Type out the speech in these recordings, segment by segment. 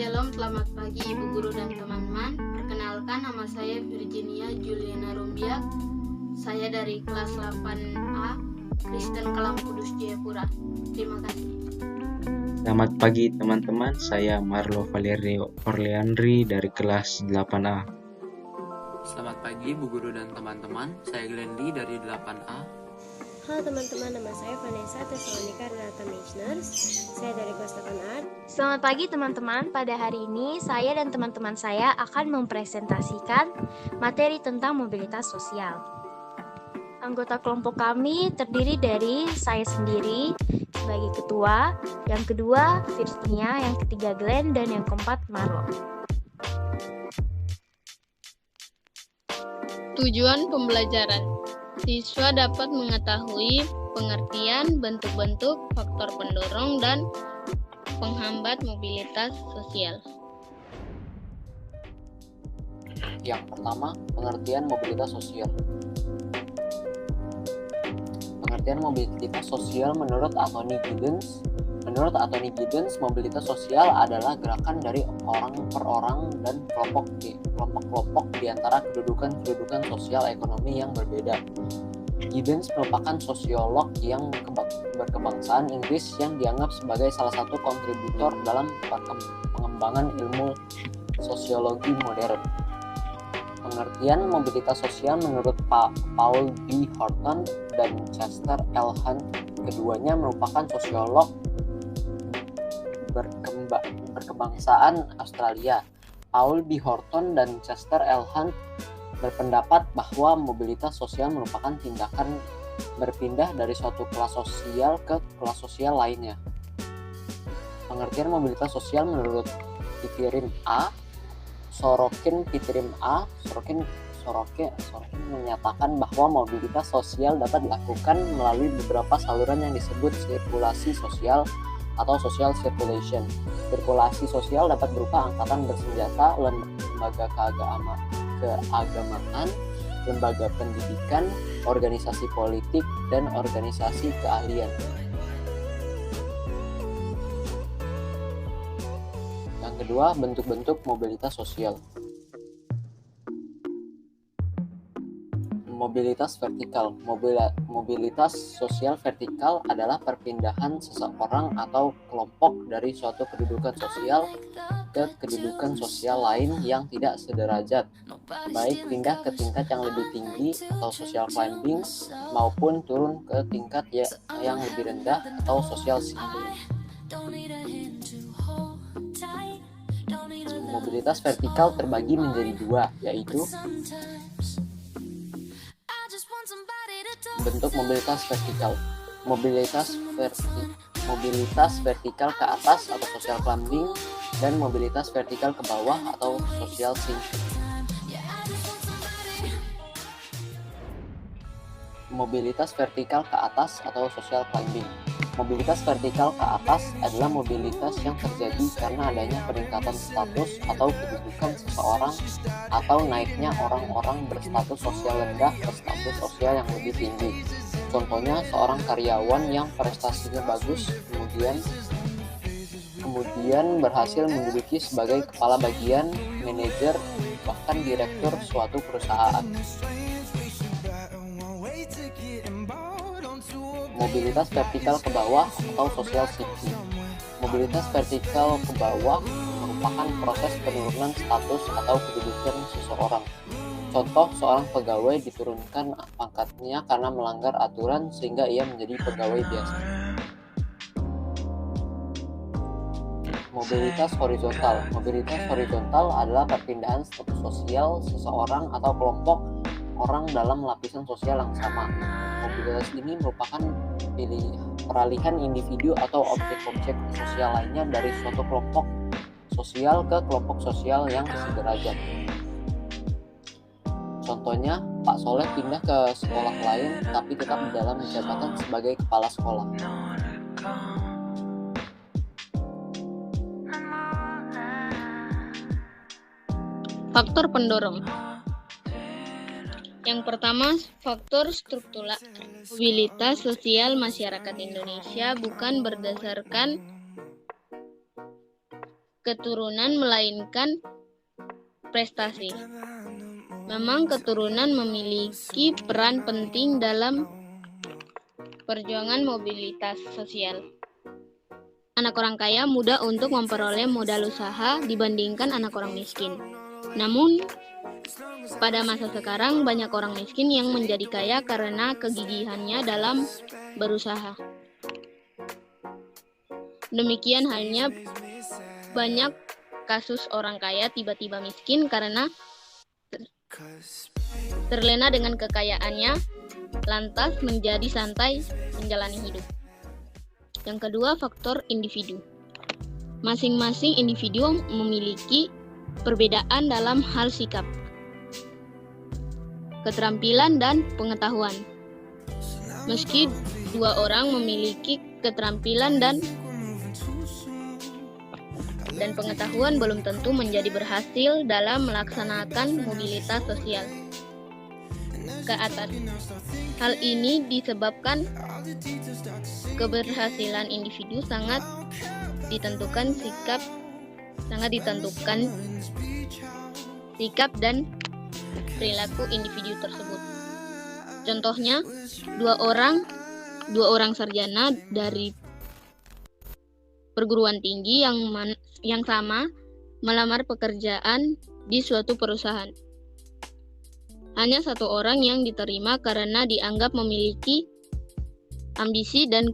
Shalom, selamat pagi Ibu Guru dan teman-teman. Perkenalkan, nama saya Virginia Juliana Rumbiak. Saya dari kelas 8A Kristen Kalam Kudus Jayapura. Terima kasih. Selamat pagi teman-teman, saya Marlo Valerio Orleandri dari kelas 8A. Selamat pagi Bu Guru dan teman-teman, saya Glendy dari 8A. Halo teman-teman, nama saya Vanessa Tesalonika Renata Meisners. Saya dari kelas 8A. Selamat pagi teman-teman, pada hari ini saya dan teman-teman saya akan mempresentasikan materi tentang mobilitas sosial. Anggota kelompok kami terdiri dari saya sendiri sebagai ketua, yang kedua Virginia, yang ketiga Glenn, dan yang keempat Marlo. Tujuan pembelajaran: siswa dapat mengetahui pengertian, bentuk-bentuk, faktor pendorong, dan penghambat mobilitas sosial. Yang pertama, pengertian mobilitas sosial. Pengertian mobilitas sosial menurut Anthony Giddens. Menurut Anthony Giddens, mobilitas sosial adalah gerakan dari orang per orang dan kelompok-kelompok di antara kedudukan sosial ekonomi yang berbeda. Giddens merupakan sosiolog yang berkebangsaan Inggris yang dianggap sebagai salah satu kontributor dalam pengembangan ilmu sosiologi modern. Pengertian mobilitas sosial menurut Paul B. Horton dan Chester L. Hunt, keduanya merupakan sosiolog berkebangsaan Australia. Paul B. Horton dan Chester L. Hunt berpendapat bahwa mobilitas sosial merupakan tindakan berpindah dari suatu kelas sosial ke kelas sosial lainnya. Pengertian mobilitas sosial menurut Pitirim A. Sorokin menyatakan bahwa mobilitas sosial dapat dilakukan melalui beberapa saluran yang disebut sirkulasi sosial atau social circulation. Sirkulasi sosial dapat berupa angkatan bersenjata, lembaga keagamaan, lembaga pendidikan, organisasi politik, dan organisasi keahlian. Yang kedua, bentuk-bentuk mobilitas sosial. Mobilitas vertikal. Mobilitas sosial vertikal adalah perpindahan seseorang atau kelompok dari suatu kedudukan sosial ke kedudukan sosial lain yang tidak sederajat, baik pindah ke tingkat yang lebih tinggi atau social climbing maupun turun ke tingkat yang lebih rendah atau social sinking. Mobilitas vertikal terbagi menjadi dua, yaitu bentuk mobilitas vertikal. Mobilitas vertikal ke atas atau social climbing dan mobilitas vertikal ke bawah atau social sinking. Mobilitas vertikal ke atas atau social climbing. Mobilitas vertikal ke atas adalah mobilitas yang terjadi karena adanya peningkatan status atau kedudukan seseorang atau naiknya orang-orang berstatus sosial rendah ke status sosial yang lebih tinggi. Contohnya, seorang karyawan yang prestasinya bagus kemudian berhasil menduduki sebagai kepala bagian, manajer, bahkan direktur suatu perusahaan. Mobilitas vertikal ke bawah atau social sinking. Mobilitas vertikal ke bawah merupakan proses penurunan status atau kedudukan seseorang. Contoh, seorang pegawai diturunkan pangkatnya karena melanggar aturan sehingga ia menjadi pegawai biasa. Mobilitas horizontal. Mobilitas horizontal adalah perpindahan status sosial seseorang atau kelompok orang dalam lapisan sosial yang sama. Mobilitas ini merupakan peralihan individu atau objek-objek sosial lainnya dari suatu kelompok sosial ke kelompok sosial yang sederajat. Contohnya, Pak Soleh pindah ke sekolah lain tapi tetap dalam jabatan sebagai kepala sekolah. Faktor pendorong. Yang pertama, faktor struktural. Mobilitas sosial masyarakat Indonesia bukan berdasarkan keturunan melainkan prestasi. Memang keturunan memiliki peran penting dalam perjuangan mobilitas sosial. Anak orang kaya mudah untuk memperoleh modal usaha dibandingkan anak orang miskin. Namun, pada masa sekarang banyak orang miskin yang menjadi kaya karena kegigihannya dalam berusaha. Demikian halnya banyak kasus orang kaya tiba-tiba miskin karena terlena dengan kekayaannya, lantas menjadi santai menjalani hidup. Yang kedua, faktor individu. Masing-masing individu memiliki perbedaan dalam hal sikap, keterampilan, dan pengetahuan. Meski dua orang memiliki keterampilan dan pengetahuan, belum tentu menjadi berhasil dalam melaksanakan mobilitas sosial ke atas. Hal ini disebabkan keberhasilan individu sangat ditentukan sikap dan perilaku individu tersebut. Contohnya, dua orang sarjana dari perguruan tinggi yang sama melamar pekerjaan di suatu perusahaan. Hanya satu orang yang diterima karena dianggap memiliki ambisi dan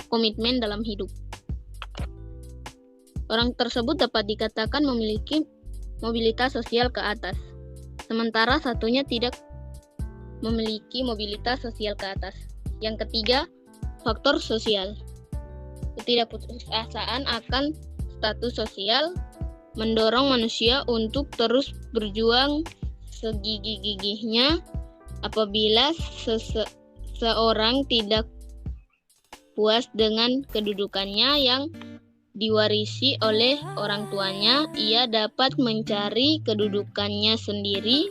komitmen dalam hidup. Orang tersebut dapat dikatakan memiliki mobilitas sosial ke atas, sementara satunya tidak memiliki mobilitas sosial ke atas. Yang ketiga, faktor sosial. Ketidakputusasaan akan status sosial mendorong manusia untuk terus berjuang segigih-gigihnya. Apabila seseorang tidak puas dengan kedudukannya yang diwarisi oleh orang tuanya, ia dapat mencari kedudukannya sendiri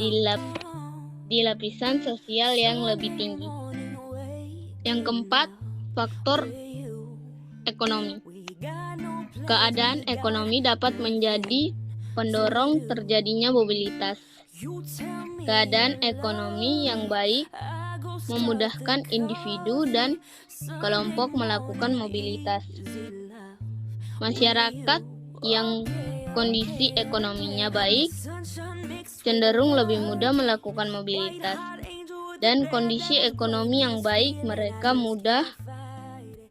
di lapisan sosial yang lebih tinggi. Yang keempat, faktor ekonomi. Keadaan ekonomi dapat menjadi pendorong terjadinya mobilitas. Keadaan ekonomi yang baik memudahkan individu dan kelompok melakukan mobilitas. Masyarakat yang kondisi ekonominya baik cenderung lebih mudah melakukan mobilitas, dan kondisi ekonomi yang baik mereka mudah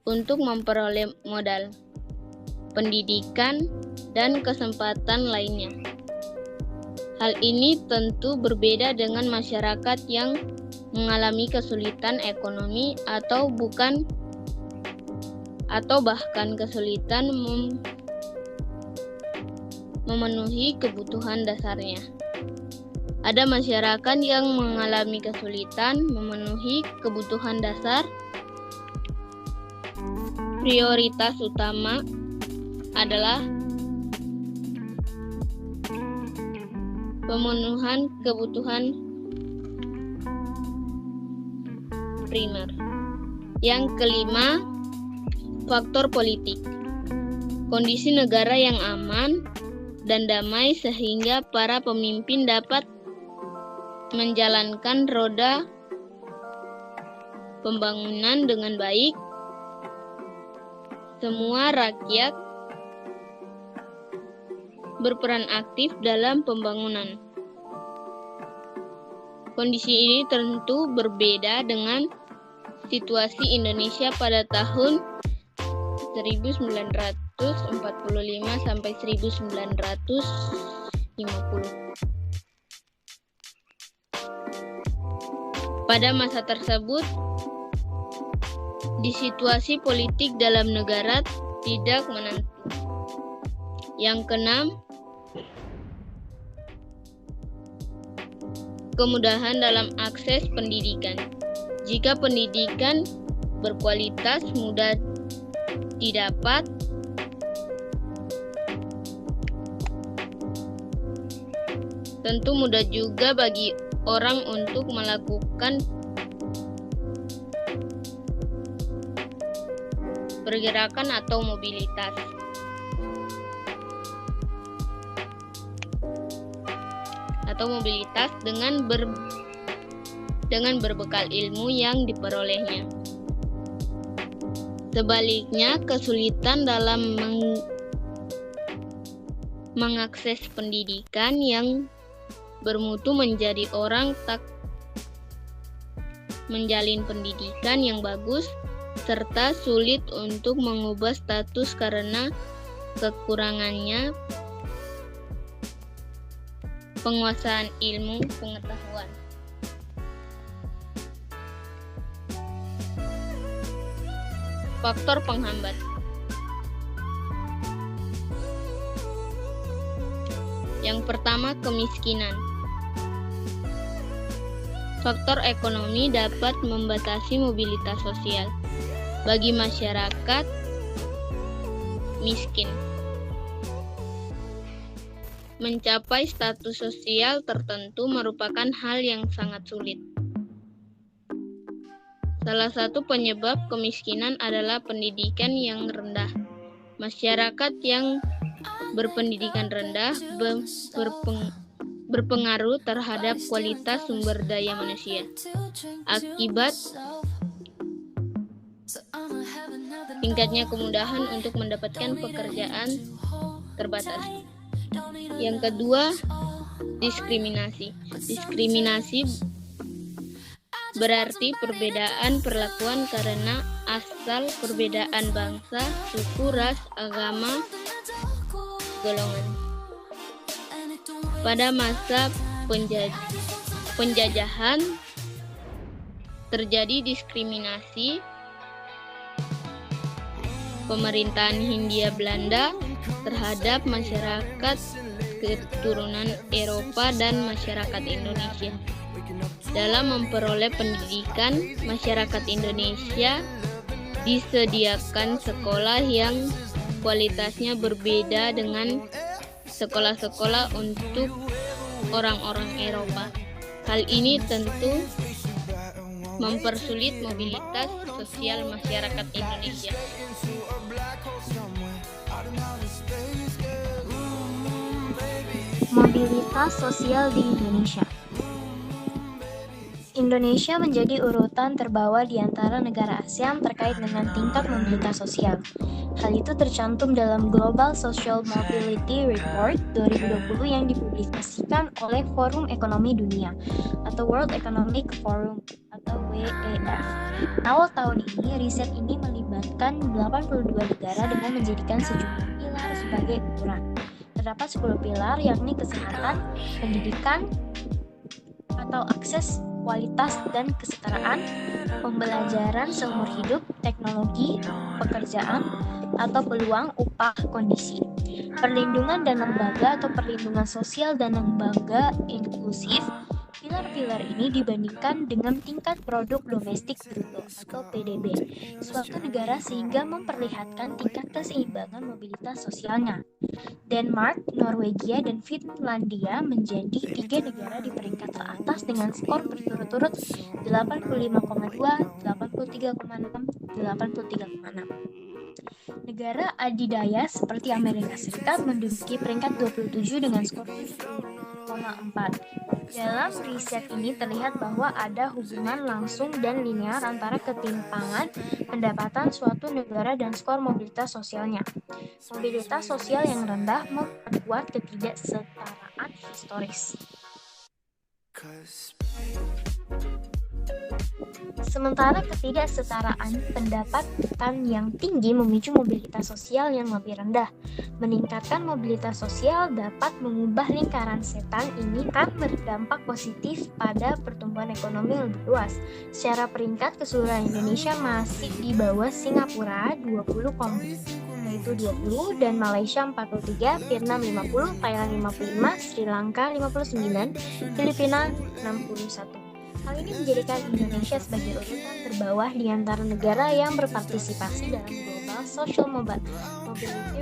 untuk memperoleh modal, pendidikan, dan kesempatan lainnya. Hal ini tentu berbeda dengan masyarakat yang mengalami kesulitan ekonomi atau bahkan kesulitan memenuhi kebutuhan dasarnya. Ada masyarakat yang mengalami kesulitan memenuhi kebutuhan dasar. Prioritas utama adalah pemenuhan kebutuhan primer. Yang kelima, faktor politik. Kondisi negara yang aman dan damai sehingga para pemimpin dapat menjalankan roda pembangunan dengan baik. Semua rakyat berperan aktif dalam pembangunan. Kondisi ini tentu berbeda dengan situasi Indonesia pada tahun 1945 sampai 1950. Pada masa tersebut, di situasi politik dalam negara tidak menentu. Yang keenam, kemudahan dalam akses pendidikan. Jika pendidikan berkualitas mudah didapat, tentu mudah juga bagi orang untuk melakukan pergerakan atau mobilitas. atau mobilitas dengan berbekal ilmu yang diperolehnya. Sebaliknya, kesulitan dalam mengakses pendidikan yang bermutu menjadi orang tak menjalin pendidikan yang bagus, serta sulit untuk mengubah status karena kekurangannya penguasaan ilmu pengetahuan. Faktor penghambat. Yang pertama, kemiskinan. Faktor ekonomi dapat membatasi mobilitas sosial bagi masyarakat miskin. Mencapai status sosial tertentu merupakan hal yang sangat sulit. Salah satu penyebab kemiskinan adalah pendidikan yang rendah. Masyarakat yang berpendidikan rendah berpengaruh terhadap kualitas sumber daya manusia. Akibat tingkatnya kemudahan untuk mendapatkan pekerjaan terbatas. Yang kedua, diskriminasi. Diskriminasi berarti perbedaan perlakuan karena asal, perbedaan bangsa, suku, ras, agama, golongan. Pada masa penjajahan terjadi diskriminasi pemerintahan Hindia Belanda terhadap masyarakat keturunan Eropa dan masyarakat Indonesia. Dalam memperoleh pendidikan, masyarakat Indonesia disediakan sekolah yang kualitasnya berbeda dengan sekolah-sekolah untuk orang-orang Eropa. Hal ini tentu mempersulit mobilitas sosial masyarakat Indonesia. Mobilitas sosial di Indonesia. Indonesia menjadi urutan terbawah di antara negara ASEAN terkait dengan tingkat mobilitas sosial. Hal itu tercantum dalam Global Social Mobility Report 2020 yang dipublikasikan oleh Forum Ekonomi Dunia atau World Economic Forum atau WEF. Awal tahun ini, riset ini melibatkan 82 negara dengan menjadikan sejumlah pilar sebagai ukuran. Terdapat 10 pilar, yakni kesehatan, pendidikan atau akses, kualitas dan kesetaraan, pembelajaran seumur hidup, teknologi, pekerjaan atau peluang, upah, kondisi, perlindungan dan lembaga atau perlindungan sosial dan lembaga inklusif. Pilar-pilar ini dibandingkan dengan tingkat produk domestik bruto atau PDB suatu negara sehingga memperlihatkan tingkat keseimbangan mobilitas sosialnya. Denmark, Norwegia, dan Finlandia menjadi 3 negara di peringkat teratas dengan skor berturut-turut 85,2, 83,6, 83,6. Negara adidaya seperti Amerika Serikat menduduki peringkat 27 dengan skor 7,4. Dalam riset ini terlihat bahwa ada hubungan langsung dan linear antara ketimpangan pendapatan suatu negara dan skor mobilitas sosialnya. Mobilitas sosial yang rendah memperkuat ketidaksetaraan historis. Sementara ketidaksetaraan pendapatan yang tinggi memicu mobilitas sosial yang lebih rendah. Meningkatkan mobilitas sosial dapat mengubah lingkaran setan ini kan berdampak positif pada pertumbuhan ekonomi yang lebih luas. Secara peringkat keseluruhan Indonesia masih di bawah Singapura 20, yaitu 20, dan Malaysia 43, Vietnam 50, Thailand 55, Sri Lanka 59, Filipina 61. Hal ini menjadikan Indonesia sebagai urutan terbawah di antara negara yang berpartisipasi dalam Global Social Mobility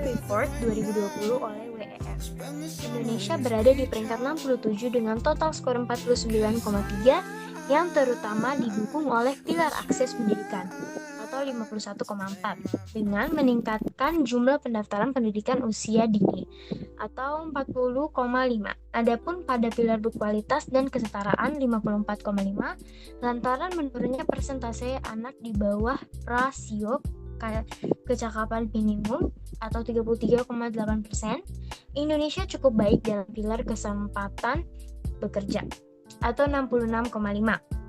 Report 2020 oleh WEF. Indonesia berada di peringkat 67 dengan total skor 49,3 yang terutama didukung oleh pilar akses pendidikan atau atau 51,4 dengan meningkatkan jumlah pendaftaran pendidikan usia dini atau 40,5. Adapun pada pilar berkualitas dan kesetaraan 54,5 lantaran menurunnya persentase anak di bawah rasio kecakapan minimum atau 33,8%. Indonesia cukup baik dalam pilar kesempatan bekerja atau 66,5.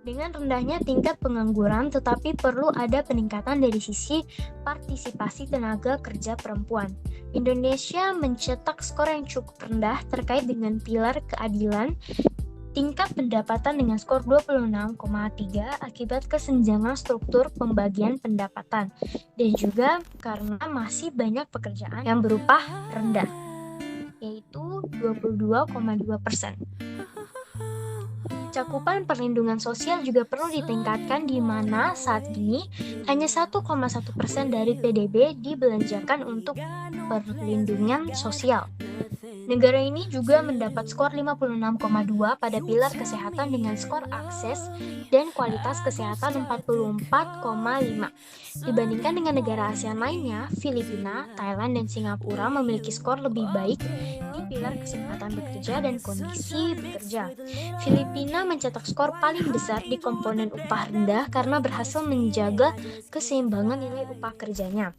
Dengan rendahnya tingkat pengangguran, tetapi perlu ada peningkatan dari sisi partisipasi tenaga kerja perempuan. Indonesia mencetak skor yang cukup rendah terkait dengan pilar keadilan, tingkat pendapatan dengan skor 26,3 akibat kesenjangan struktur pembagian pendapatan, dan juga karena masih banyak pekerjaan yang berupah rendah, yaitu 22,2%. Cakupan perlindungan sosial juga perlu ditingkatkan di mana saat ini hanya 1,1% dari PDB dibelanjakan untuk perlindungan sosial. Negara ini juga mendapat skor 56,2 pada pilar kesehatan dengan skor akses dan kualitas kesehatan 44,5. Dibandingkan dengan negara ASEAN lainnya, Filipina, Thailand, dan Singapura memiliki skor lebih baik di pilar kesempatan bekerja dan kondisi bekerja. Filipina mencetak skor paling besar di komponen upah rendah karena berhasil menjaga keseimbangan nilai upah kerjanya.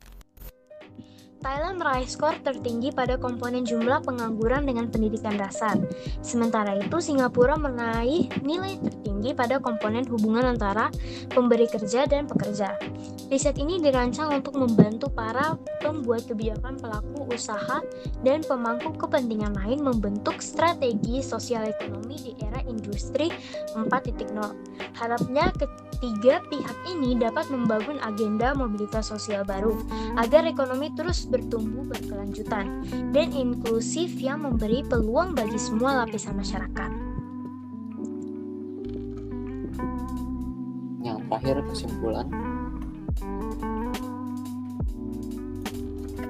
Thailand meraih skor tertinggi pada komponen jumlah pengangguran dengan pendidikan dasar. Sementara itu, Singapura meraih nilai tertinggi pada komponen hubungan antara pemberi kerja dan pekerja. Riset ini dirancang untuk membantu para pembuat kebijakan, pelaku usaha, dan pemangku kepentingan lain membentuk strategi sosial ekonomi di era industri 4.0. Harapnya ketiga pihak ini dapat membangun agenda mobilitas sosial baru agar ekonomi terus bertumbuh berkelanjutan dan inklusif yang memberi peluang bagi semua lapisan masyarakat. Yang terakhir, kesimpulan.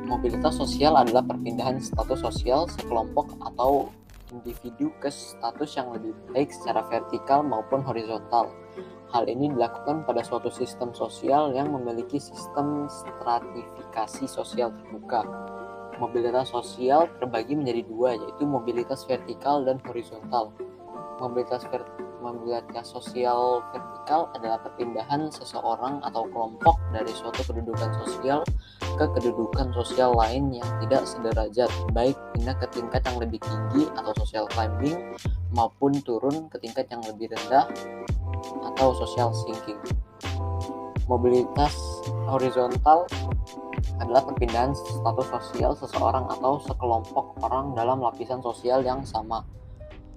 Mobilitas sosial adalah perpindahan status sosial sekelompok atau individu ke status yang lebih baik secara vertikal maupun horizontal. Hal ini dilakukan pada suatu sistem sosial yang memiliki sistem stratifikasi sosial terbuka. Mobilitas sosial terbagi menjadi dua, yaitu mobilitas vertikal dan horizontal. Mobilitas sosial vertikal adalah perpindahan seseorang atau kelompok dari suatu kedudukan sosial ke kedudukan sosial lain yang tidak sederajat, baik pindah ke tingkat yang lebih tinggi atau social climbing, maupun turun ke tingkat yang lebih rendah atau social sinking. Mobilitas horizontal adalah perpindahan status sosial seseorang atau sekelompok orang dalam lapisan sosial yang sama.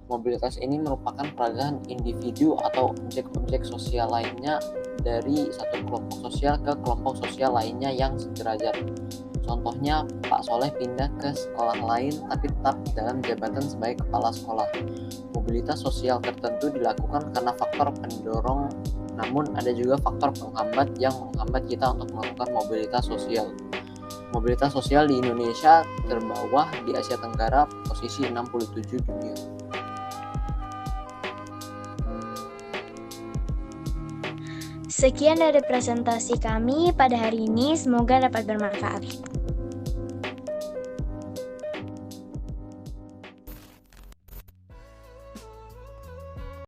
Mobilitas ini merupakan peralihan individu atau objek-objek sosial lainnya dari satu kelompok sosial ke kelompok sosial lainnya yang sederajat. Contohnya, Pak Soleh pindah ke sekolah lain tapi tetap dalam jabatan sebagai kepala sekolah. Mobilitas sosial tertentu dilakukan karena faktor pendorong, namun ada juga faktor penghambat yang menghambat kita untuk melakukan mobilitas sosial. Mobilitas sosial di Indonesia terbawah di Asia Tenggara, posisi 67 dunia. Sekian dari presentasi kami pada hari ini, semoga dapat bermanfaat.